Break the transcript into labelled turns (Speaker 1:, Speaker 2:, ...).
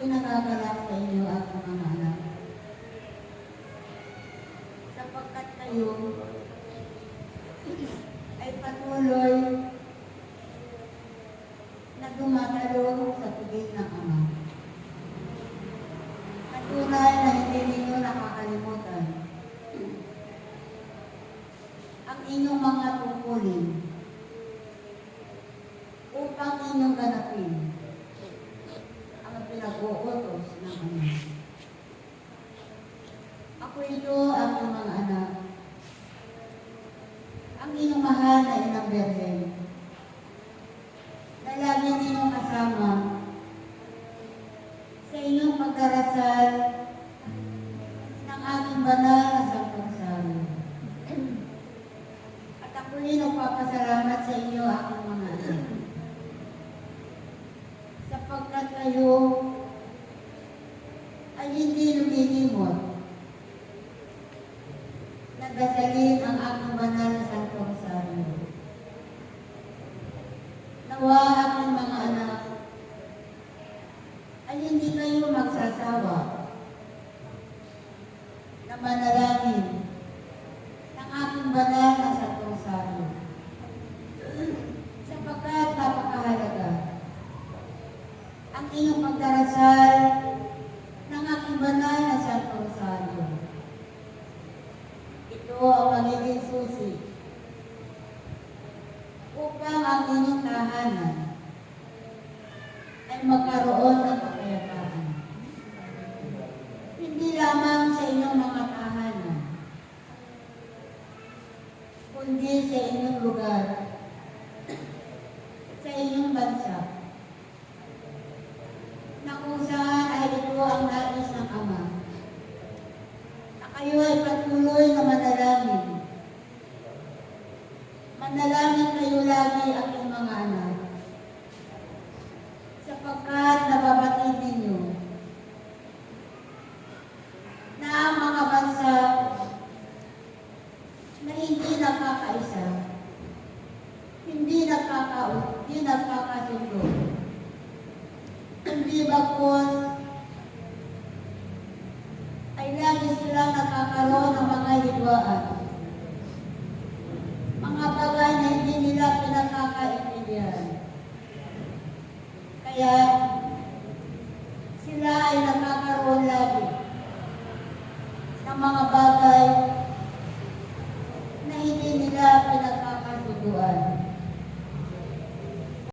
Speaker 1: nagagalak sa inyo at mga anak. Sapagkat kayo ay patuloy na dumadalo sa piging ng Ama. At tunay na hindi ninyo nakakalimutan ang inyong mga tungkulin upang inyong ganapin ang pinag-uutos ng Ama. Ako ito ang inyong mga anak, ang inyong mahal na inang Birhen, na lagi ninyong kasama sa inyong pagdarasal ng aking banal na Sanctong Rosario. At ako'y nagpapasalamat sa inyo, aking mga anak, sapagkat kayo ay hindi lumilimot na dasalin ang aking banal na Sanctong Rosario. Nawa, aking mga anak, ay hindi kayo magsasawa na manalangin ng aking banal na Sanctong Rosario, sapagkat napakahalaga ang inyong pagdarasal ng aking banal na Sanctong Rosario. Ito ang magiging susi upang ang inyong tahanan ay magkaroon ng kapayapaan. Hindi lamang sa inyong mga tahanan, kundi sa inyong lugar, sa inyong bansa, na kung saan ay ito ang nais ng Ama, na kayo ay patuloy na manalangin. Manalangin kayo lagi, aking mga anak, sapagkat nababatid ninyo na ang mga bansa na hindi nakakaisa, hindi nakakasundo, hindi bagkus